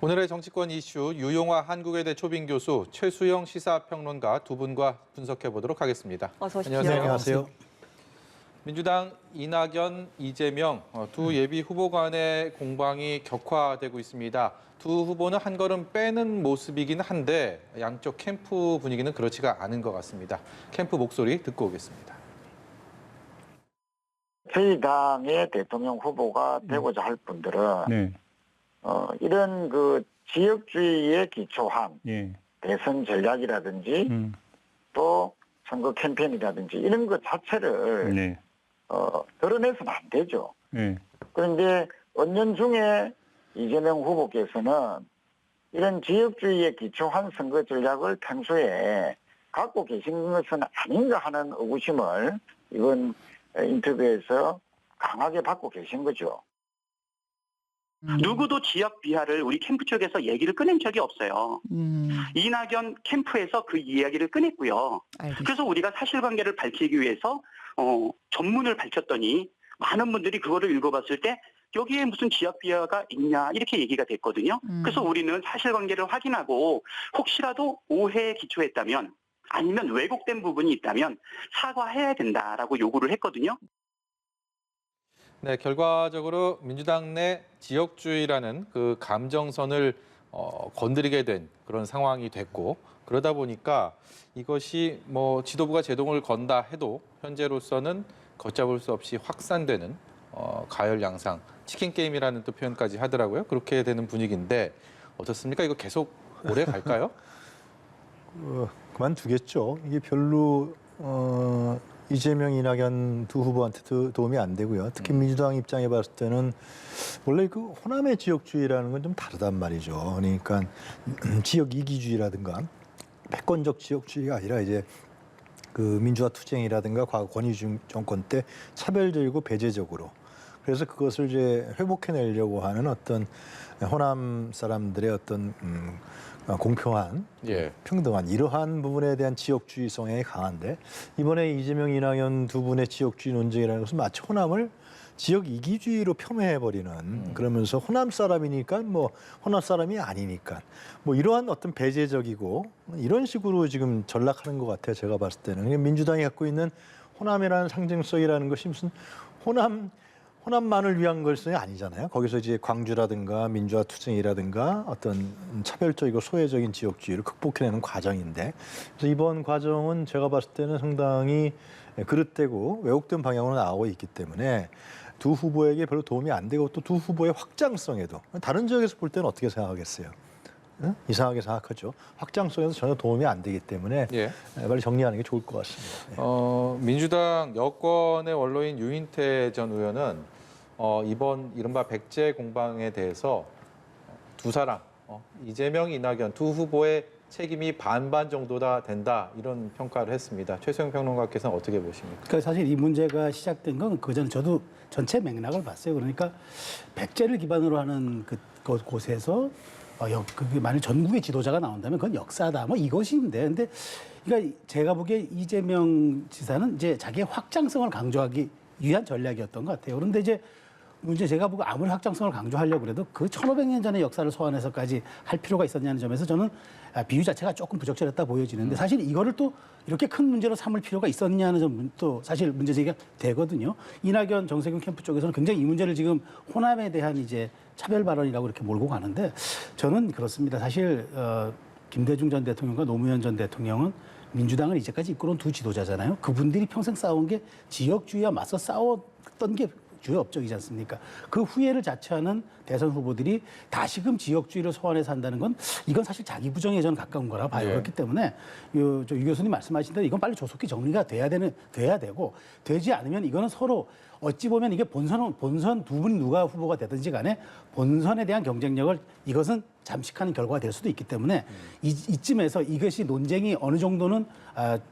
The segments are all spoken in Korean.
오늘의 정치권 이슈 유용화 한국외대 초빙 교수 최수영 시사평론가 두 분과 분석해 보도록 하겠습니다. 어서 오십시오. 안녕하세요. 민주당 이낙연, 이재명 두 예비 후보 간의 공방이 격화되고 있습니다. 두 후보는 한 걸음 빼는 모습이긴 한데 양쪽 캠프 분위기는 그렇지가 않은 것 같습니다. 캠프 목소리 듣고 오겠습니다. 저희 당의 대통령 후보가 되고자 할 분들은 이런 그 지역주의에 기초한 대선 전략이라든지 또 선거 캠페인이라든지 이런 것 자체를 드러내서는 안 되죠. 그런데 은연중에 이재명 후보께서는 이런 지역주의에 기초한 선거 전략을 평소에 갖고 계신 것은 아닌가 하는 의구심을 이번 인터뷰에서 강하게 받고 계신 거죠. 누구도 지역 비하를 우리 캠프 쪽에서 얘기를 꺼낸 적이 없어요. 이낙연 캠프에서 그 이야기를 꺼냈고요. 알겠습니다. 그래서 우리가 사실관계를 밝히기 위해서 전문을 밝혔더니 많은 분들이 그거를 읽어봤을 때 여기에 무슨 지역 비하가 있냐 이렇게 얘기가 됐거든요. 그래서 우리는 사실관계를 확인하고 혹시라도 오해에 기초했다면 아니면 왜곡된 부분이 있다면 사과해야 된다라고 요구를 했거든요. 네, 결과적으로 민주당 내 지역주의라는 그 감정선을 건드리게 된 그런 상황이 됐고 그러다 보니까 이것이 뭐 지도부가 제동을 건다 해도 현재로서는 걷잡을 수 없이 확산되는 가열 양상, 치킨 게임이라는 또 표현까지 하더라고요. 그렇게 되는 분위기인데 어떻습니까? 이거 계속 오래 갈까요? 그만두겠죠. 이게 별로 이재명, 이낙연 두 후보한테 도움이 안 되고요. 특히 민주당 입장에 봤을 때는 원래 그 호남의 지역주의라는 건 좀 다르단 말이죠. 그러니까 지역 이기주의라든가 패권적 지역주의가 아니라 이제 그 민주화 투쟁이라든가 과거 권위 정권 때 차별적이고 배제적으로 그래서 그것을 이제 회복해내려고 하는 어떤 호남 사람들의 어떤 공평한, 평등한 이러한 부분에 대한 지역주의 성향이 강한데 이번에 이재명, 이낙연 두 분의 지역주의 논쟁이라는 것은 마치 호남을 지역 이기주의로 폄훼해버리는 그러면서 호남 사람이니까 뭐 호남 사람이 아니니까 뭐 이러한 어떤 배제적이고 이런 식으로 지금 전락하는 것 같아요. 제가 봤을 때는 민주당이 갖고 있는 호남이라는 상징성이라는 것이 무슨 호남만을 위한 것이 아니잖아요. 거기서 이제 광주라든가 민주화 투쟁이라든가 어떤 차별적이고 소외적인 지역주의를 극복해내는 과정인데 그래서 이번 과정은 제가 봤을 때는 상당히 그릇되고 왜곡된 방향으로 나오고 있기 때문에 두 후보에게 별로 도움이 안 되고 또 두 후보의 확장성에도 다른 지역에서 볼 때는 어떻게 생각하겠어요? 응? 이상하게 생각하죠. 확장성에서 전혀 도움이 안 되기 때문에 빨리 정리하는 게 좋을 것 같습니다. 민주당 여권의 원로인 유인태 전 의원은 이번 이른바 백제 공방에 대해서 두 사람, 이재명, 이낙연 두 후보의 책임이 반반 정도다 된다 이런 평가를 했습니다. 최수영 평론가께서는 어떻게 보십니까? 그러니까 사실 이 문제가 시작된 건 그전 저도 전체 맥락을 봤어요. 그러니까 백제를 기반으로 하는 곳에서 그게 만약 전국의 지도자가 나온다면 그건 역사다. 뭐 이것인데, 근데 그러니까 제가 보기에 이재명 지사는 이제 자기의 확장성을 강조하기 위한 전략이었던 것 같아요. 그런데 이제 문제 제가 보고 아무리 확장성을 강조하려고 그래도 그 1500년 전의 역사를 소환해서까지 할 필요가 있었냐는 점에서 저는 비유 자체가 조금 부적절했다 보여지는데 사실 이거를 또 이렇게 큰 문제로 삼을 필요가 있었냐는 점 또 사실 문제 제기가 되거든요. 이낙연, 정세균 캠프 쪽에서는 굉장히 이 문제를 지금 호남에 대한 이제 차별 발언이라고 이렇게 몰고 가는데 저는 그렇습니다. 사실 김대중 전 대통령과 노무현 전 대통령은 민주당을 이제까지 이끌어온 두 지도자잖아요. 그분들이 평생 싸운 게 지역주의와 맞서 싸웠던 게 주요 업적이지 않습니까? 그 후회를 자처하는 대선 후보들이 다시금 지역주의를 소환해서 한다는 건 이건 사실 자기 부정에 저는 가까운 거라 봐요. 그렇기 때문에 유 교수님 말씀하신 대로 이건 빨리 조속히 정리가 돼야 되고 되지 않으면 이거는 서로 어찌 보면 이게 본선 두 분이 누가 후보가 되든지 간에 본선에 대한 경쟁력을 이것은 잠식하는 결과가 될 수도 있기 때문에 이쯤에서 이것이 논쟁이 어느 정도는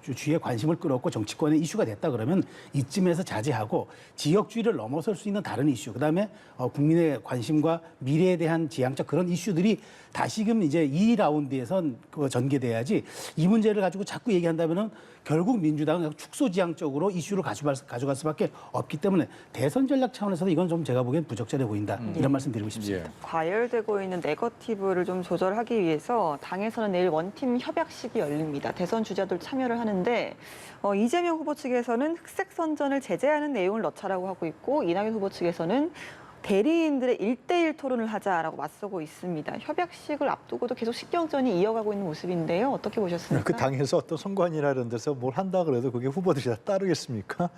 주위에 관심을 끌었고 정치권의 이슈가 됐다 그러면 이쯤에서 자제하고 지역주의를 넘어설 수 있는 다른 이슈, 그다음에 국민의 관심과 미래에 대한 지향적 그런 이슈들이 다시금 이제 이 라운드에선 전개돼야지 이 문제를 가지고 자꾸 얘기한다면은 결국 민주당은 축소지향적으로 이슈를 가져갈 수밖에 없기 때문에 대선 전략 차원에서도 이건 좀 제가 보기엔 부적절해 보인다. 이런 말씀 드리고 싶습니다. 예. 과열되고 있는 네거티브를 좀 조절하기 위해서 당에서는 내일 원팀 협약식이 열립니다. 대선 주자들 참여를 하는데 이재명 후보 측에서는 흑색 선전을 제재하는 내용을 넣자라고 하고 있고 이낙연 후보 측에서는 대리인들의 1대1 토론을 하자라고 맞서고 있습니다. 협약식을 앞두고도 계속 식경전이 이어가고 있는 모습인데요. 어떻게 보셨습니까? 그 당에서 어떤 선관위라는 데서 뭘 한다 그래도 그게 후보들이 다 따르겠습니까?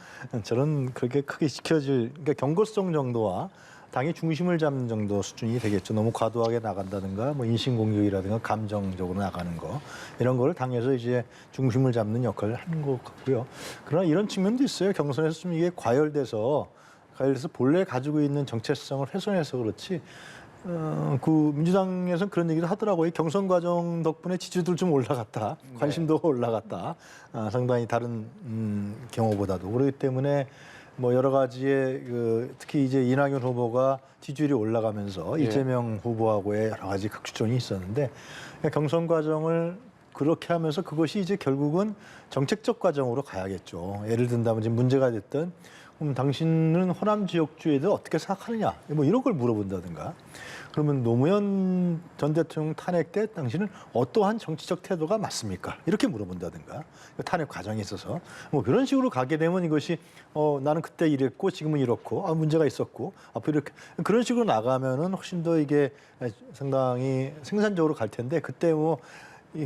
저는 그렇게 크게 지켜질, 그러니까 경고성 정도와 당이 중심을 잡는 정도 수준이 되겠죠. 너무 과도하게 나간다든가 뭐 인신공격이라든가 감정적으로 나가는 거 이런 거를 당에서 이제 중심을 잡는 역할을 하는 것 같고요. 그러나 이런 측면도 있어요. 경선에서 좀 이게 과열돼서 본래 가지고 있는 정체성을 훼손해서 그렇지. 그 민주당에서는 그런 얘기도 하더라고요. 이 경선 과정 덕분에 지지도 좀 올라갔다, 관심도가 올라갔다. 상당히 다른 경우보다도 그렇기 때문에 뭐 여러 가지의 특히 이제 이낙연 후보가 지지율이 올라가면서 예. 이재명 후보하고의 여러 가지 극추전이 있었는데 경선 과정을 그렇게 하면서 그것이 이제 결국은 정책적 과정으로 가야겠죠. 예를 든다면 지금 문제가 됐던 당신은 호남 지역주의에 대해 어떻게 생각하느냐 뭐 이런 걸 물어본다든가 그러면 노무현 전 대통령 탄핵 때 당신은 어떠한 정치적 태도가 맞습니까? 이렇게 물어본다든가 탄핵 과정에 있어서 뭐 그런 식으로 가게 되면 이것이 나는 그때 이랬고 지금은 이렇고 문제가 있었고 앞으로 이렇게 그런 식으로 나가면은 훨씬 더 이게 상당히 생산적으로 갈 텐데 그때 뭐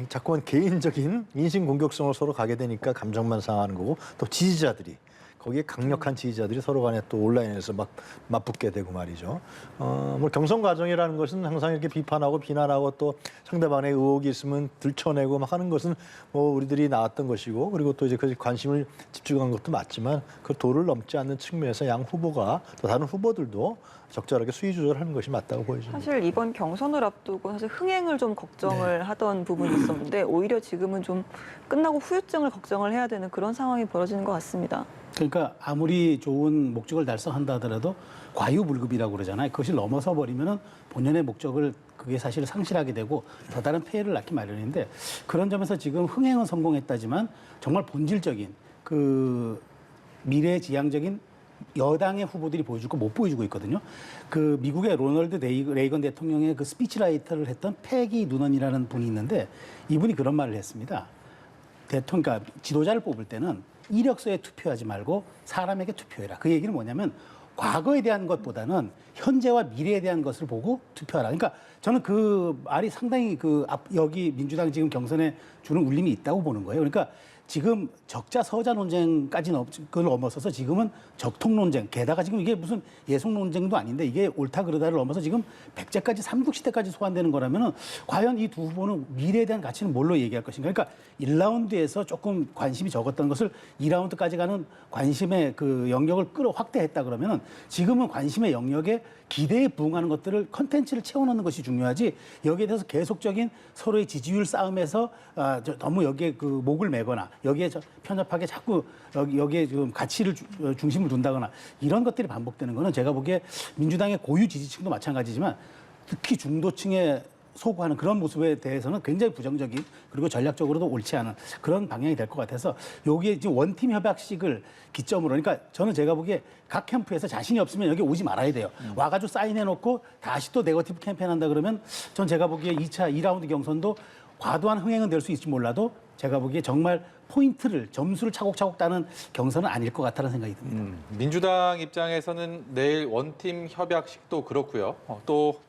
자꾸만 개인적인 인신 공격성으로 서로 가게 되니까 감정만 상하는 거고 또 지지자들이 거기에 강력한 지지자들이 서로 간에 또 온라인에서 막 맞붙게 되고 말이죠. 뭐 경선 과정이라는 것은 항상 이렇게 비판하고 비난하고 또 상대방의 의혹이 있으면 들춰내고 막 하는 것은 뭐 우리들이 나왔던 것이고 그리고 또 이제 그 관심을 집중한 것도 맞지만 그 도를 넘지 않는 측면에서 양 후보가 또 다른 후보들도 적절하게 수위 조절하는 것이 맞다고 보여집니다. 사실 이번 경선을 앞두고 사실 흥행을 좀 걱정을 하던 부분이 있었는데 오히려 지금은 좀 끝나고 후유증을 걱정을 해야 되는 그런 상황이 벌어지는 것 같습니다. 그러니까 아무리 좋은 목적을 달성한다 하더라도 과유불급이라고 그러잖아요. 그것이 넘어서 버리면은 본연의 목적을 그게 사실 상실하게 되고 더 다른 폐해를 낳기 마련인데 그런 점에서 지금 흥행은 성공했다지만 정말 본질적인 그 미래지향적인 여당의 후보들이 보여주고 못 보여주고 있거든요. 그 미국의 로널드 레이건 대통령의 그 스피치라이터를 했던 패기 누넌이라는 분이 있는데 이분이 그런 말을 했습니다. 그러니까 지도자를 뽑을 때는 이력서에 투표하지 말고 사람에게 투표해라. 그 얘기는 뭐냐면 과거에 대한 것보다는 현재와 미래에 대한 것을 보고 투표하라. 그러니까 저는 그 말이 상당히 여기 민주당 지금 경선에 주는 울림이 있다고 보는 거예요. 그러니까 지금 적자 서자 논쟁까지는 그걸 넘어서서 지금은 적통 논쟁, 게다가 지금 이게 무슨 예속 논쟁도 아닌데 이게 옳다 그러다를 넘어서 지금 백제까지 삼국시대까지 소환되는 거라면은 과연 이 두 후보는 미래에 대한 가치는 뭘로 얘기할 것인가? 그러니까 1라운드에서 조금 관심이 적었던 것을 2라운드까지 가는 관심의 그 영역을 확대했다 그러면은 지금은 관심의 영역에 기대에 부응하는 것들을 컨텐츠를 채워넣는 것이 중요하지 여기에 대해서 계속적인 서로의 지지율 싸움에서 너무 여기에 그 목을 매거나 여기에 편협하게 자꾸 여기에 지금 가치를 중심을 둔다거나 이런 것들이 반복되는 거는 제가 보기에 민주당의 고유 지지층도 마찬가지지만 특히 중도층에 소구하는 그런 모습에 대해서는 굉장히 부정적인 그리고 전략적으로도 옳지 않은 그런 방향이 될 것 같아서 여기에 지금 원팀 협약식을 기점으로 그러니까 저는 제가 보기에 각 캠프에서 자신이 없으면 여기 오지 말아야 돼요. 와가지고 사인해놓고 다시 또 네거티브 캠페인 한다 그러면 전 제가 보기에 2라운드 경선도 과도한 흥행은 될 수 있을지 몰라도 제가 보기에 정말 포인트를 점수를 차곡차곡 따는 경선은 아닐 것 같다는 생각이 듭니다. 민주당 입장에서는 내일 원팀 협약식도 그렇고요. 또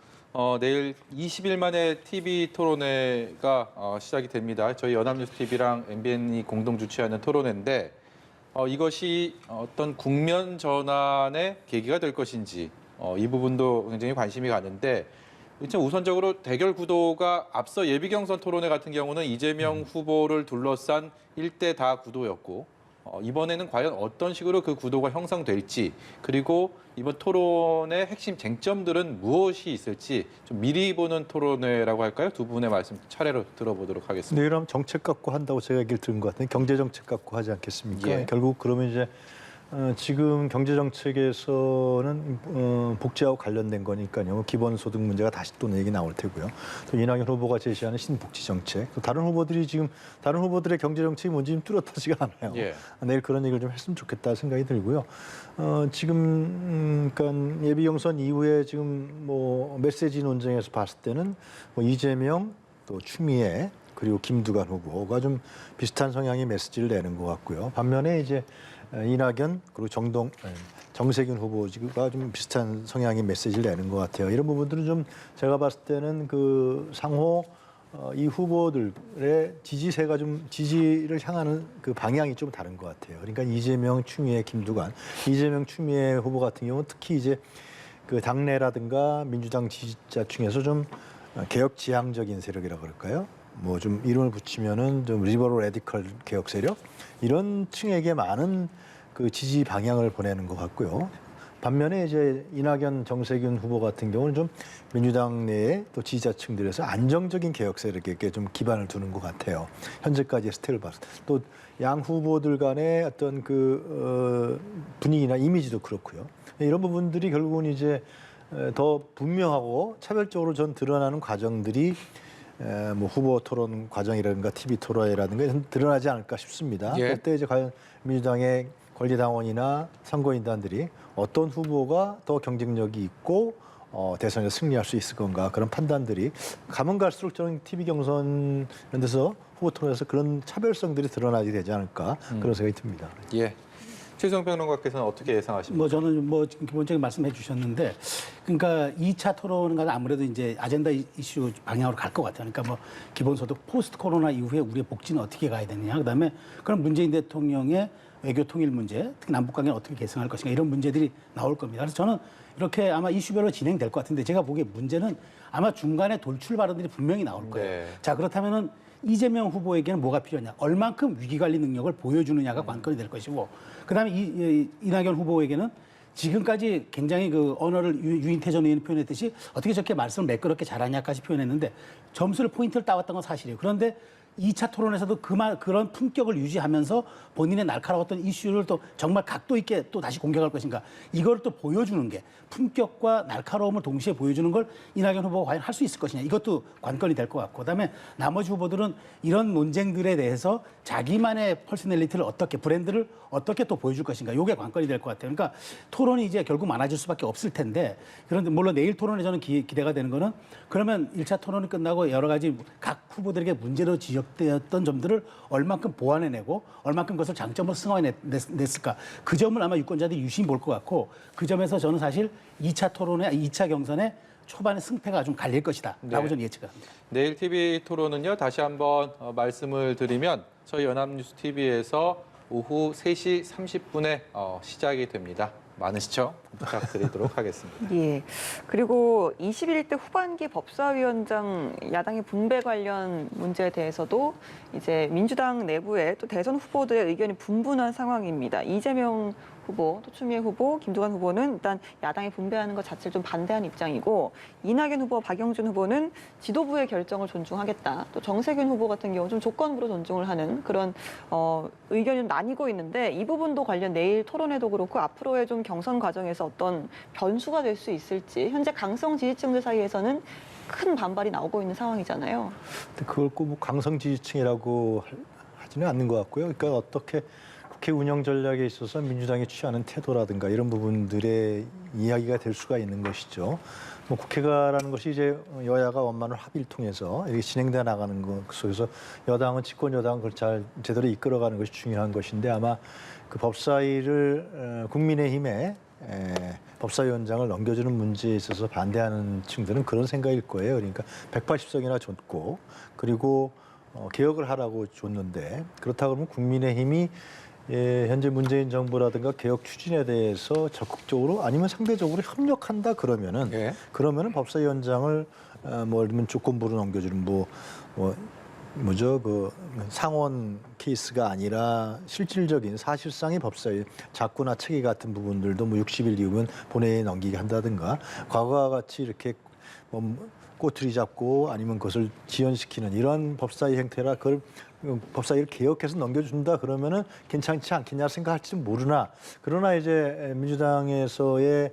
내일 20일 만에 TV 토론회가 시작이 됩니다. 저희 연합뉴스 TV랑 MBN이 공동 주최하는 토론회인데 이것이 어떤 국면 전환의 계기가 될 것인지 이 부분도 굉장히 관심이 가는데 우선적으로 대결 구도가 앞서 예비 경선 토론회 같은 경우는 이재명 후보를 둘러싼 1대4 구도였고 이번에는 과연 어떤 식으로 그 구도가 형성될지 그리고 이번 토론의 핵심 쟁점들은 무엇이 있을지 좀 미리 보는 토론회라고 할까요? 두 분의 말씀 차례로 들어보도록 하겠습니다. 내일 하면 정책 갖고 한다고 제가 얘기를 들은 것 같은데 경제 정책 갖고 하지 않겠습니까? 예. 결국 그러면 이제 지금 경제정책에서는 복지하고 관련된 거니까요. 기본소득 문제가 다시 또 얘기 나올 테고요. 또 이낙연 후보가 제시하는 신복지정책. 또 다른 후보들의 경제정책이 뭔지 좀 뚜렷하지가 않아요. 예. 내일 그런 얘기를 좀 했으면 좋겠다 생각이 들고요. 지금 그러니까 예비 경선 이후에 지금 뭐 메시지 논쟁에서 봤을 때는 뭐 이재명 또 추미애 그리고 김두관 후보가 좀 비슷한 성향의 메시지를 내는 것 같고요. 반면에 이제 이낙연 그리고 정세균 후보가 좀 비슷한 성향의 메시지를 내는 것 같아요. 이런 부분들은 좀 제가 봤을 때는 그 상호 이 후보들의 지지세가 좀 지지를 향하는 그 방향이 좀 다른 것 같아요. 그러니까 이재명, 추미애, 김두관, 이재명, 추미애 후보 같은 경우는 특히 이제 그 당내라든가 민주당 지지자층에서 좀 개혁 지향적인 세력이라고 그럴까요? 뭐 좀 이름을 붙이면은 좀 리버럴 레디컬 개혁 세력 이런 층에게 많은 그 지지 방향을 보내는 것 같고요. 반면에 이제 이낙연, 정세균 후보 같은 경우는 좀 민주당 내에 또 지지자층들에서 안정적인 개혁 세력에게 좀 기반을 두는 것 같아요. 현재까지의 스텝을 봐서 또 양 후보들 간의 어떤 그 분위기나 이미지도 그렇고요. 이런 부분들이 결국은 이제 더 분명하고 차별적으로 전 드러나는 과정들이 뭐 후보 토론 과정이라든가 TV 토론회라든가 드러나지 않을까 싶습니다. 예. 그때 이제 과연 민주당의 권리당원이나 선거인단들이 어떤 후보가 더 경쟁력이 있고 대선에서 승리할 수 있을 건가 그런 판단들이 가면 갈수록 저는 TV 경선 이런 데서 후보 토론에서 그런 차별성들이 드러나게 되지 않을까 그런 생각이 듭니다. 예. 최수영 평론가께서는 어떻게 예상하십니까? 뭐 저는 뭐 기본적인 말씀해 주셨는데, 그러니까 2차 토론은 아무래도 이제 아젠다 이슈 방향으로 갈 것 같아요. 그러니까 뭐 기본소득 포스트 코로나 이후에 우리의 복지는 어떻게 가야 되느냐, 그다음에 그럼 문재인 대통령의 외교 통일 문제, 특히 남북 관계를 어떻게 개선할 것인가 이런 문제들이 나올 겁니다. 그래서 저는 이렇게 아마 이슈별로 진행될 것 같은데 제가 보기에 문제는 아마 중간에 돌출 발언들이 분명히 나올 거예요. 네. 자, 그렇다면은 이재명 후보에게는 뭐가 필요하냐? 얼만큼 위기관리 능력을 보여주느냐가 관건이 될 것이고, 그다음에 이낙연 후보에게는 지금까지 굉장히 그 언어를 유인태전 의원이 표현했듯이 어떻게 저렇게 말씀을 매끄럽게 잘하냐까지 표현했는데 점수를 포인트를 따왔던 건 사실이에요. 그런데 2차 토론에서도 그런 품격을 유지하면서 본인의 날카로웠던 이슈를 또 정말 각도 있게 또 다시 공격할 것인가, 이걸 또 보여주는 게 품격과 날카로움을 동시에 보여주는 걸 이낙연 후보가 과연 할 수 있을 것이냐, 이것도 관건이 될 것 같고, 그다음에 나머지 후보들은 이런 논쟁들에 대해서 자기만의 퍼스널리티를 어떻게, 브랜드를 어떻게 또 보여줄 것인가, 이게 관건이 될 것 같아요. 그러니까 토론이 이제 결국 많아질 수밖에 없을 텐데, 그런데 물론 내일 토론에 저는 기대가 되는 거는, 그러면 1차 토론이 끝나고 여러 가지 각 후보들에게 문제로 지적되었던 점들을 얼만큼 보완해내고 얼만큼 그것을 장점으로 승화해냈을까, 그 점을 아마 유권자들이 유심히 볼 것 같고, 그 점에서 저는 사실 2차 토론에, 2차 경선에 초반에 승패가 좀 갈릴 것이다 라고 네. 저는 예측합니다. 내일 TV 토론은요, 다시 한번 말씀을 드리면 저희 연합뉴스 TV에서 오후 3시 30분에 시작이 됩니다. 많은 시청 부탁드리도록 하겠습니다. 예. 그리고 21대 후반기 법사위원장 야당의 분배 관련 문제에 대해서도 이제 민주당 내부에 또 대선 후보들의 의견이 분분한 상황입니다. 이재명 후보, 또 추미애 후보, 김두관 후보는 일단 야당이 분배하는 것 자체를 좀 반대하는 입장이고, 이낙연 후보, 박영준 후보는 지도부의 결정을 존중하겠다. 또 정세균 후보 같은 경우 좀 조건부로 존중을 하는 그런 의견이 나뉘고 있는데, 이 부분도 관련 내일 토론회도 그렇고 앞으로의 좀 경선 과정에서 어떤 변수가 될 수 있을지, 현재 강성 지지층들 사이에서는 큰 반발이 나오고 있는 상황이잖아요. 근데 그걸 꼭 뭐 강성 지지층이라고 하지는 않는 것 같고요. 그러니까 어떻게 국회 운영 전략에 있어서 민주당이 취하는 태도라든가 이런 부분들의 이야기가 될 수가 있는 것이죠. 뭐 국회가라는 것이 이제 여야가 원만한 합의를 통해서 이렇게 진행돼 나가는 것 속에서 여당은 집권 여당은 그걸 잘 제대로 이끌어가는 것이 중요한 것인데, 아마 그 법사위를 국민의힘에 법사위원장을 넘겨주는 문제에 있어서 반대하는 층들은 그런 생각일 거예요. 그러니까 180석이나 줬고, 그리고 개혁을 하라고 줬는데, 그렇다고 하면 국민의힘이 현재 문재인 정부라든가 개혁 추진에 대해서 적극적으로 아니면 상대적으로 협력한다 그러면은 예. 그러면은 법사위원장을 뭐 예를 들면 조건부로 넘겨주는 뭐죠, 그 상원 케이스가 아니라 실질적인 사실상의 법사위 작구나 체계 같은 부분들도 뭐 60일 이후면 본회의에 넘기게 한다든가, 과거와 같이 이렇게 뭐 꼬투리 잡고 아니면 그것을 지연시키는 이런 법사위 행태라 그걸 법사위를 개혁해서 넘겨준다 그러면은 괜찮지 않겠냐 생각할지 모르나 그러나 이제 민주당에서의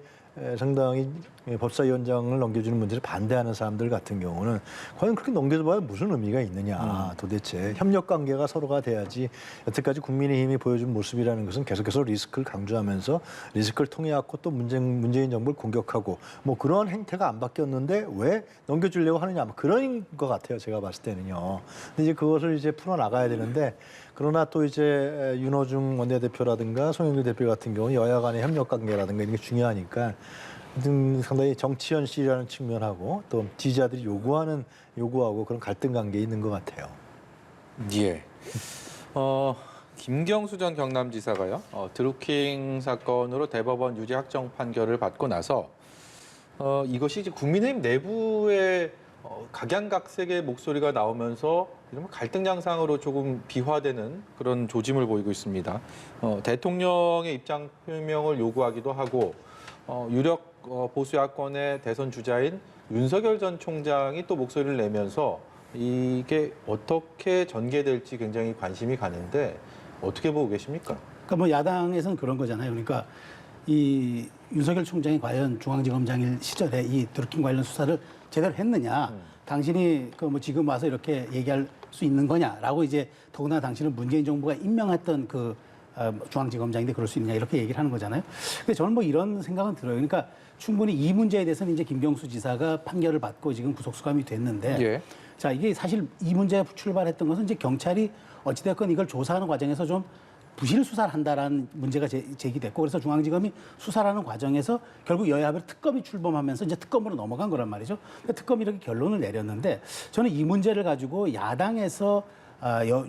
상당히 법사위원장을 넘겨주는 문제를 반대하는 사람들 같은 경우는 과연 그렇게 넘겨줘봐야 무슨 의미가 있느냐. 도대체 협력 관계가 서로가 돼야지 여태까지 국민의힘이 보여준 모습이라는 것은 계속해서 리스크를 강조하면서 리스크를 통해 갖고 또 문재인 정부를 공격하고 뭐 그런 행태가 안 바뀌었는데 왜 넘겨주려고 하느냐. 그런 것 같아요. 제가 봤을 때는요. 근데 이제 그것을 이제 풀어나가야 되는데 그러나 또 이제 윤호중 원내대표라든가 송영길 대표 같은 경우 여야 간의 협력 관계라든가 이런 게 중요하니까 상당히 정치 현실이라는 측면하고 또 지지자들이 요구하고 그런 갈등 관계에 있는 것 같아요. 예. 김경수 전 경남지사가요. 드루킹 사건으로 대법원 유죄 확정 판결을 받고 나서 이것이 이제 국민의힘 내부에 각양각색의 목소리가 나오면서 이런 갈등 양상으로 조금 비화되는 그런 조짐을 보이고 있습니다. 대통령의 입장 표명을 요구하기도 하고 유력 보수 야권의 대선 주자인 윤석열 전 총장이 또 목소리를 내면서 이게 어떻게 전개될지 굉장히 관심이 가는데 어떻게 보고 계십니까? 그러니까 뭐 야당에서는 그런 거잖아요. 그러니까 이 윤석열 총장이 과연 중앙지검장일 시절에 이 드루킹 관련 수사를 제대로 했느냐, 당신이 그 뭐 지금 와서 이렇게 얘기할 수 있는 거냐라고 이제 더구나 당신은 문재인 정부가 임명했던 그 중앙지검장인데 그럴 수 있느냐 이렇게 얘기를 하는 거잖아요. 근데 저는 뭐 이런 생각은 들어요. 그러니까 충분히 이 문제에 대해서는 이제 김경수 지사가 판결을 받고 지금 구속 수감이 됐는데, 예. 자 이게 사실 이 문제에 출발했던 것은 이제 경찰이 어찌됐건 이걸 조사하는 과정에서 좀 부실 수사를 한다라는 문제가 제기됐고 그래서 중앙지검이 수사하는 과정에서 결국 여야별 특검이 출범하면서 이제 특검으로 넘어간 거란 말이죠. 그러니까 특검이 이렇게 결론을 내렸는데 저는 이 문제를 가지고 야당에서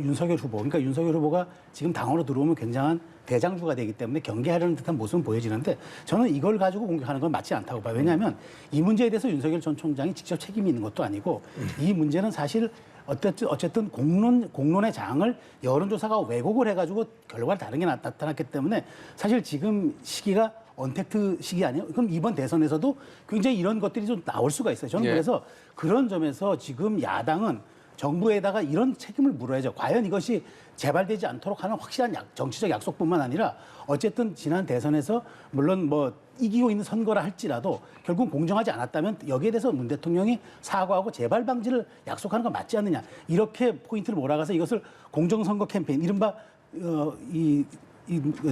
윤석열 후보, 그러니까 윤석열 후보가 지금 당으로 들어오면 굉장한 대장주가 되기 때문에 경계하려는 듯한 모습은 보여지는데 저는 이걸 가지고 공격하는 건 맞지 않다고 봐요. 왜냐하면 이 문제에 대해서 윤석열 전 총장이 직접 책임이 있는 것도 아니고 이 문제는 사실 어쨌든 공론의 장을 여론조사가 왜곡을 해가지고 결과가 다르게 나타났기 때문에 사실 지금 시기가 언택트 시기 아니에요? 그럼 이번 대선에서도 굉장히 이런 것들이 좀 나올 수가 있어요. 저는 그래서 그런 점에서 지금 야당은 정부에다가 이런 책임을 물어야죠. 과연 이것이 재발되지 않도록 하는 확실한 정치적 약속뿐만 아니라 어쨌든 지난 대선에서 물론 뭐 이기고 있는 선거라 할지라도 결국 공정하지 않았다면 여기에 대해서 문 대통령이 사과하고 재발 방지를 약속하는 건 맞지 않느냐. 이렇게 포인트를 몰아가서 이것을 공정선거 캠페인, 이른바 이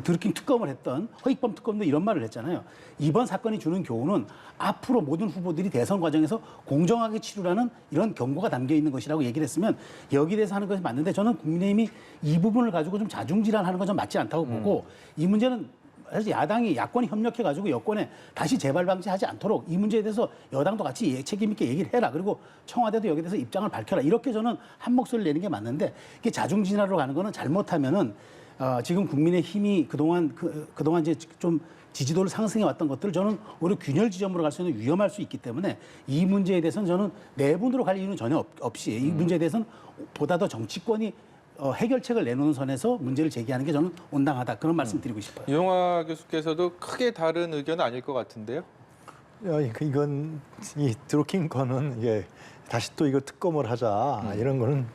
드루킹 특검을 했던 허익범 특검도 이런 말을 했잖아요. 이번 사건이 주는 교훈은 앞으로 모든 후보들이 대선 과정에서 공정하게 치르라는 이런 경고가 담겨 있는 것이라고 얘기를 했으면 여기에 대해서 하는 것이 맞는데 저는 국민의힘이 이 부분을 가지고 좀 자중질환하는 건 좀 맞지 않다고 보고 이 문제는 사실 야권이 협력해가지고 여권에 다시 재발 방지하지 않도록 이 문제에 대해서 여당도 같이 책임 있게 얘기를 해라. 그리고 청와대도 여기에 대해서 입장을 밝혀라. 이렇게 저는 한 목소리를 내는 게 맞는데 이게 자중질환으로 가는 거는 잘못하면은 지금 국민의힘이 그동안 이제 좀 지지도를 상승해 왔던 것들을 저는 오히려 균열 지점으로 갈 수 있는 위험할 수 있기 때문에 이 문제에 대해서는 저는 내분으로 갈 이유는 전혀 없이 이 문제에 대해서는 보다 더 정치권이 해결책을 내놓는 선에서 문제를 제기하는 게 저는 온당하다. 그런 말씀 드리고 싶어요. 이용화 교수께서도 크게 다른 의견은 아닐 것 같은데요. 이건 이 드루킹 거는 다시 또 이거 특검을 하자 이런 거는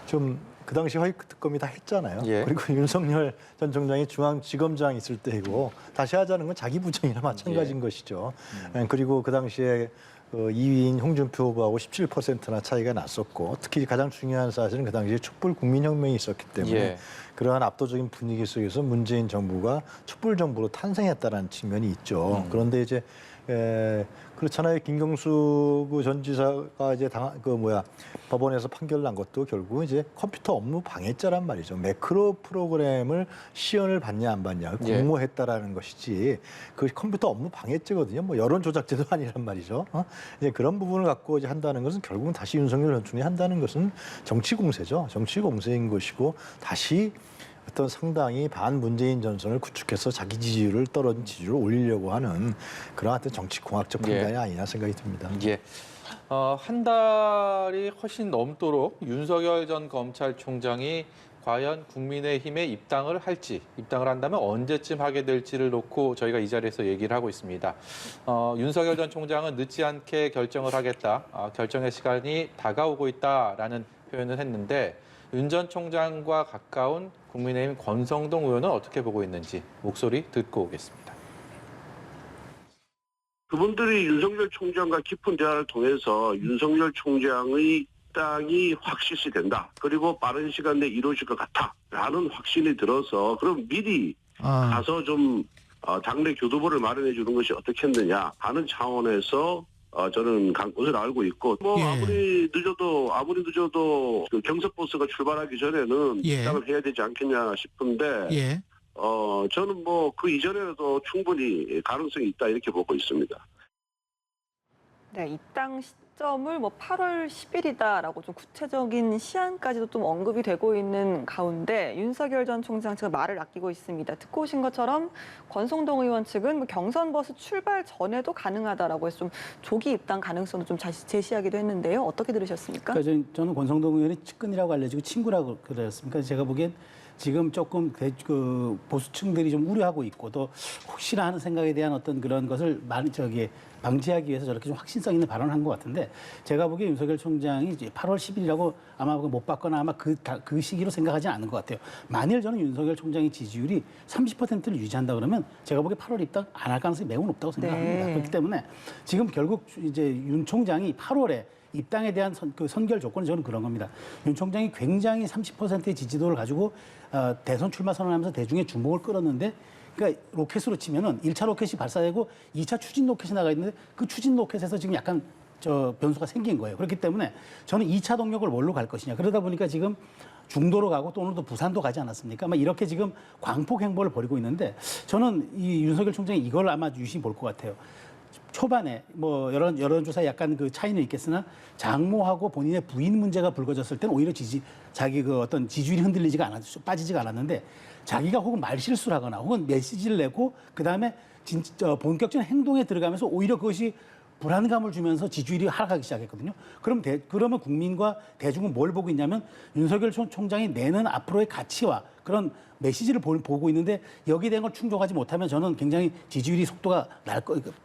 좀 그 당시 허위 특검이 다 했잖아요. 그리고 윤석열 전 총장이 중앙지검장 있을 때이고 다시 하자는 건 자기 부정이나 마찬가지인 것이죠. 그리고 그 당시에 2위인 홍준표 후보하고 17%나 차이가 났었고 특히 가장 중요한 사실은 그 당시에 촛불 국민혁명이 있었기 때문에 그러한 압도적인 분위기 속에서 문재인 정부가 촛불 정부로 탄생했다는 측면이 있죠. 그런데 이제 그렇잖아요. 김경수 전 지사가 이제 법원에서 판결 난 것도 결국 이제 컴퓨터 업무 방해죄란 말이죠. 매크로 프로그램을 시연을 받냐 안 받냐 공모했다라는 것이지 그 컴퓨터 업무 방해죄거든요. 뭐 여론 조작죄도 아니란 말이죠. 이제 그런 부분을 갖고 이제 한다는 것은 결국은 다시 윤석열 전 총장이 한다는 것은 정치 공세죠. 정치 공세인 것이고 다시 어떤 상당히 반문재인 전선을 구축해서 자기 지지율을 떨어진 지지율을 올리려고 하는 그런 어떤 정치공학적 판단이 아니냐 생각이 듭니다. 한 달이 훨씬 넘도록 윤석열 전 검찰총장이 과연 국민의힘에 입당을 할지, 입당을 한다면 언제쯤 하게 될지를 놓고 저희가 이 자리에서 얘기를 하고 있습니다. 윤석열 전 총장은 늦지 않게 결정을 하겠다, 결정의 시간이 다가오고 있다라는 표현을 했는데 윤 전 총장과 가까운 국민의힘 권성동 의원은 어떻게 보고 있는지 목소리 듣고 오겠습니다. 그분들이 윤석열 총장과 깊은 대화를 통해서 윤석열 총장의 입당이 확실시 된다. 그리고 빠른 시간 내에 이루어질 것 같다라는 확신이 들어서 그럼 미리 가서 좀 당내 교두보를 마련해 주는 것이 어떻겠느냐 하는 차원에서 저는 간 것을 알고 있고 뭐 예. 아무리 늦어도 그 경석버스가 출발하기 전에는 예. 입당을 해야 되지 않겠냐 싶은데 예. 저는 뭐 그 이전에도 충분히 가능성이 있다 이렇게 보고 있습니다. 네, 입당 시점을 뭐 8월 10일이다라고 좀 구체적인 시한까지도 좀 언급이 되고 있는 가운데 윤석열 전 총장 측은 말을 아끼고 있습니다. 듣고 오신 것처럼 권성동 의원 측은 뭐 경선 버스 출발 전에도 가능하다라고 해서 좀 조기 입당 가능성도 좀 제시하기도 했는데요. 어떻게 들으셨습니까? 그러니까 저는 권성동 의원이 측근이라고 알려지고 친구라고 그랬습니까? 제가 보기엔 지금 조금 그 보수층들이 좀 우려하고 있고 또 혹시나 하는 생각에 대한 어떤 그런 것을 방지하기 위해서 저렇게 좀 확신성 있는 발언을 한 것 같은데 제가 보기에 윤석열 총장이 이제 8월 10일이라고 아마 못 받거나 아마 그 시기로 생각하지 않은 것 같아요. 만일 저는 윤석열 총장의 지지율이 30%를 유지한다 그러면 제가 보기에 8월 입당 안 할 가능성이 매우 높다고 생각합니다. 네. 그렇기 때문에 지금 결국 이제 윤 총장이 8월에 입당에 대한 선결 조건은 저는 그런 겁니다. 윤 총장이 굉장히 30%의 지지도를 가지고 대선 출마 선언하면서 대중의 주목을 끌었는데 그러니까 로켓으로 치면은 1차 로켓이 발사되고 2차 추진 로켓이 나가 있는데 그 추진 로켓에서 지금 약간 변수가 생긴 거예요. 그렇기 때문에 저는 2차 동력을 뭘로 갈 것이냐. 그러다 보니까 지금 중도로 가고 또 오늘도 부산도 가지 않았습니까? 이렇게 지금 광폭 행보를 벌이고 있는데 저는 이 윤석열 총장이 이걸 아마 유심히 볼 것 같아요. 초반에 뭐 여론조사에 약간 그 차이는 있겠으나 장모하고 본인의 부인 문제가 불거졌을 때는 오히려 자기 그 어떤 지지율이 빠지지가 않았는데 자기가 혹은 말실수를 하거나 혹은 메시지를 내고 그다음에 진짜 본격적인 행동에 들어가면서 오히려 그것이 불안감을 주면서 지지율이 하락하기 시작했거든요. 그러면 국민과 대중은 뭘 보고 있냐면 윤석열 총장이 내는 앞으로의 가치와 그런 메시지를 보고 있는데 여기에 대한 걸 충족하지 못하면 저는 굉장히 지지율이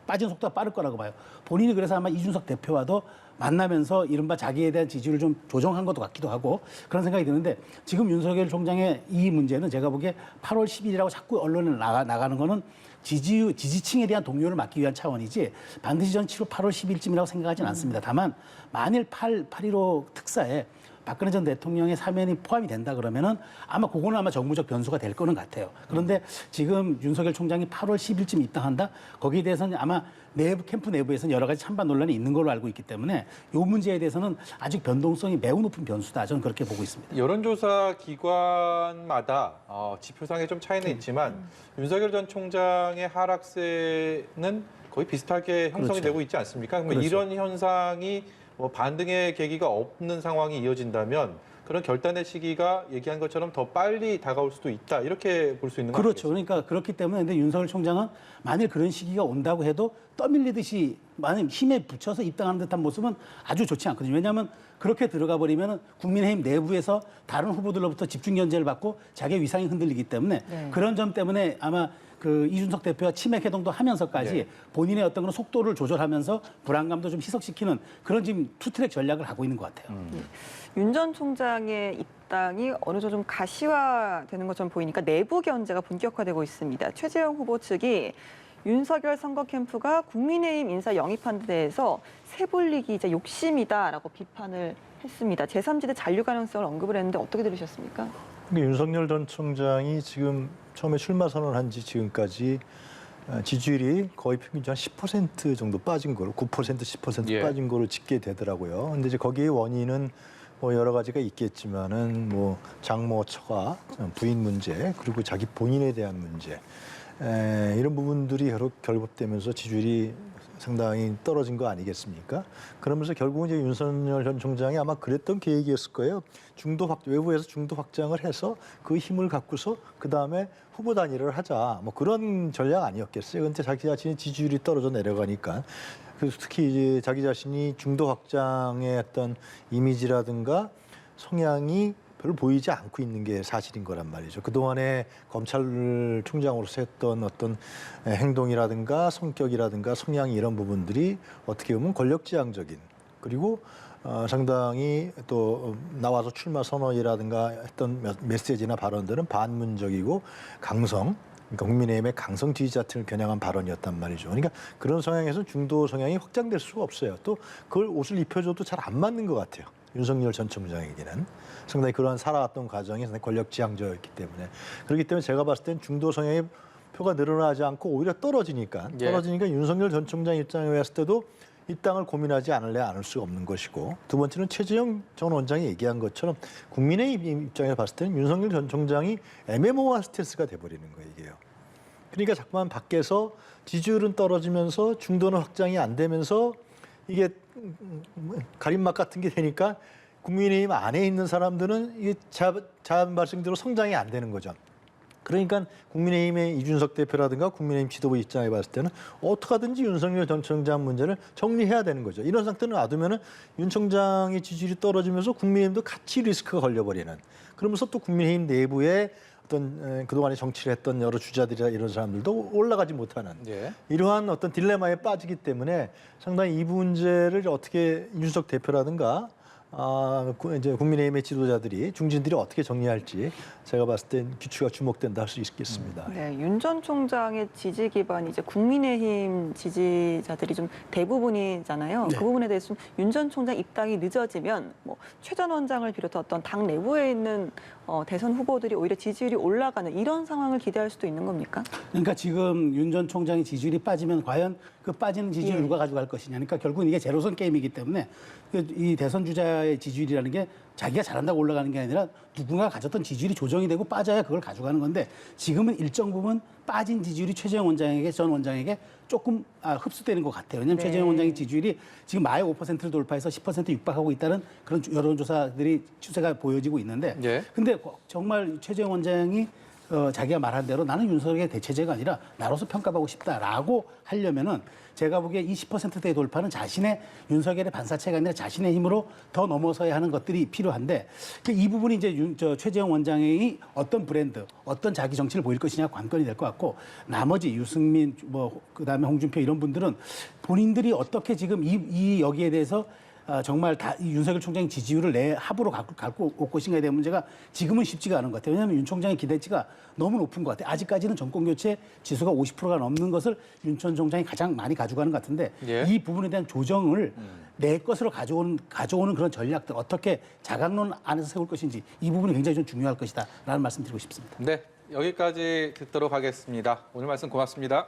빠지는 속도가 빠를 거라고 봐요. 본인이 그래서 아마 이준석 대표와도 만나면서 이른바 자기에 대한 지지율을 좀 조정한 것도 같기도 하고 그런 생각이 드는데 지금 윤석열 총장의 이 문제는 제가 보기에 8월 10일이라고 자꾸 언론에 나가는 거는 지지층에 대한 동요를 막기 위한 차원이지 반드시 전 7월 8월 10일쯤이라고 생각하지는 않습니다. 다만 만일 8.15 특사에 박근혜 전 대통령의 사면이 포함이 된다 그러면은 아마 그거는 아마 정무적 변수가 될 거는 같아요. 그런데 지금 윤석열 총장이 8월 10일쯤 입당한다? 거기에 대해서는 아마 캠프 내부에서는 여러 가지 찬반 논란이 있는 걸로 알고 있기 때문에 이 문제에 대해서는 아직 변동성이 매우 높은 변수다. 저는 그렇게 보고 있습니다. 여론조사 기관마다 지표상에 좀 차이는 있지만 윤석열 전 총장의 하락세는 거의 비슷하게 형성이 그렇죠. 되고 있지 않습니까? 그러면 그렇죠. 이런 현상이 반등의 계기가 없는 상황이 이어진다면 그런 결단의 시기가 얘기한 것처럼 더 빨리 다가올 수도 있다. 이렇게 볼 수 있는 거죠. 그렇죠. 그러니까 그렇기 때문에 근데 윤석열 총장은 만일 그런 시기가 온다고 해도 떠밀리듯이 만약 힘에 붙여서 입당하는 듯한 모습은 아주 좋지 않거든요. 왜냐하면 그렇게 들어가 버리면 국민의힘 내부에서 다른 후보들로부터 집중 견제를 받고 자기의 위상이 흔들리기 때문에 그런 점 때문에 아마 그 이준석 대표와 치맥 회동도 하면서까지 본인의 어떤 그런 속도를 조절하면서 불안감도 좀 희석시키는 그런 지금 투트랙 전략을 하고 있는 것 같아요. 윤 전 총장의 입당이 어느 정도 좀 가시화되는 것처럼 보이니까 내부 견제가 본격화되고 있습니다. 최재형 후보 측이 윤석열 선거 캠프가 국민의힘 인사 영입한 데 대해서 새불리기 이제 욕심이다라고 비판을 했습니다. 제3지대 잔류 가능성을 언급을 했는데 어떻게 들으셨습니까? 윤석열 전 총장이 지금 처음에 출마 선언한 지 지금까지 지지율이 거의 평균 한 10% 정도 빠진 거로 9% 10% 빠진 거로 집계 되더라고요. 근데 이제 거기에 원인은 뭐 여러 가지가 있겠지만은 뭐 장모 처가, 부인 문제, 그리고 자기 본인에 대한 문제 이런 부분들이 결합되면서 지지율이 상당히 떨어진 거 아니겠습니까? 그러면서 결국은 이제 윤석열 전 총장이 아마 그랬던 계획이었을 거예요. 외부에서 중도 확장을 해서 그 힘을 갖고서 그 다음에 후보 단일을 하자. 뭐 그런 전략 아니었겠어요. 근데 자기 자신의 지지율이 떨어져 내려가니까. 그래서 특히 이제 자기 자신이 중도 확장의 어떤 이미지라든가 성향이 별로 보이지 않고 있는 게 사실인 거란 말이죠. 그동안에 검찰총장으로서 했던 어떤 행동이라든가 성격이라든가 성향 이런 부분들이 어떻게 보면 권력지향적인 그리고 상당히 또 나와서 출마 선언이라든가 했던 메시지나 발언들은 반문적이고 강성, 그러니까 국민의힘의 강성 지지자층을 겨냥한 발언이었단 말이죠. 그러니까 그런 성향에서 중도 성향이 확장될 수가 없어요. 또 그걸 옷을 입혀줘도 잘 안 맞는 것 같아요. 윤석열 전 총장에게는 상당히 그러한 살아왔던 과정이 상당히 권력지향적이었기 때문에 그렇기 때문에 제가 봤을 땐 중도 성향의 표가 늘어나지 않고 오히려 떨어지니까 윤석열 전 총장 입장에 봤을 때도 이 땅을 고민하지 않을 수가 없는 것이고 두 번째는 최재형 전 원장이 얘기한 것처럼 국민의힘 입장에 봤을 때는 윤석열 전 총장이 애매모호한 스탠스가 돼버리는 거예요, 이게요. 그러니까 자꾸만 밖에서 지지율은 떨어지면서 중도는 확장이 안 되면서 이게 가림막 같은 게 되니까 국민의힘 안에 있는 사람들은 이게 자한 말씀대로 성장이 안 되는 거죠. 그러니까 국민의힘의 이준석 대표라든가 국민의힘 지도부 입장에 봤을 때는 어떻게 하든지 윤석열 전 총장 문제를 정리해야 되는 거죠. 이런 상태를 놔두면은 윤 총장의 지지율이 떨어지면서 국민의힘도 같이 리스크가 걸려버리는. 그러면서 또 국민의힘 내부에 어떤 그동안에 정치를 했던 여러 주자들이나 이런 사람들도 올라가지 못하는 이러한 어떤 딜레마에 빠지기 때문에 상당히 이 문제를 어떻게 이준석 대표라든가 이제 국민의힘의 지도자들이 중진들이 어떻게 정리할지 제가 봤을 땐 귀추가 주목된다 할 수 있겠습니다. 네, 윤 전 총장의 지지 기반이 이제 국민의힘 지지자들이 좀 대부분이잖아요. 네. 그 부분에 대해서 윤 전 총장 입당이 늦어지면 뭐 최 전 원장을 비롯한 어떤 당 내부에 있는 대선 후보들이 오히려 지지율이 올라가는 이런 상황을 기대할 수도 있는 겁니까? 그러니까 지금 윤 전 총장의 지지율이 빠지면 과연 그 빠지는 지지율을 누가 가져갈 것이냐. 그러니까 결국은 이게 제로섬 게임이기 때문에 이 대선 주자의 지지율이라는 게 자기가 잘한다고 올라가는 게 아니라 누군가 가졌던 지지율이 조정이 되고 빠져야 그걸 가져가는 건데 지금은 일정 부분 빠진 지지율이 최재형 원장에게 전 원장에게 조금 흡수되는 것 같아요. 왜냐하면 최재형 원장의 지지율이 지금 마의 5%를 돌파해서 10% 육박하고 있다는 그런 여론조사들이 추세가 보여지고 있는데 근데 정말 최재형 원장이 자기가 말한 대로 나는 윤석열의 대체제가 아니라 나로서 평가받고 싶다라고 하려면은 제가 보기에 이 10%대 돌파는 자신의 윤석열의 반사체가 아니라 자신의 힘으로 더 넘어서야 하는 것들이 필요한데 이 부분이 이제 최재형 원장의 어떤 브랜드, 어떤 자기 정치를 보일 것이냐 관건이 될 것 같고 나머지 유승민, 그다음에 홍준표 이런 분들은 본인들이 어떻게 지금 이 여기에 대해서 정말 다 윤석열 총장의 지지율을 내 합으로 갖고 올 것인가에 대한 문제가 지금은 쉽지가 않은 것 같아요. 왜냐하면 윤 총장의 기대치가 너무 높은 것 같아요. 아직까지는 정권교체 지수가 50%가 넘는 것을 윤 전 총장이 가장 많이 가져가는 것 같은데 이 부분에 대한 조정을 내 것으로 가져오는 그런 전략들 어떻게 자강론 안에서 세울 것인지 이 부분이 굉장히 좀 중요할 것이다라는 말씀 드리고 싶습니다. 네, 여기까지 듣도록 하겠습니다. 오늘 말씀 고맙습니다.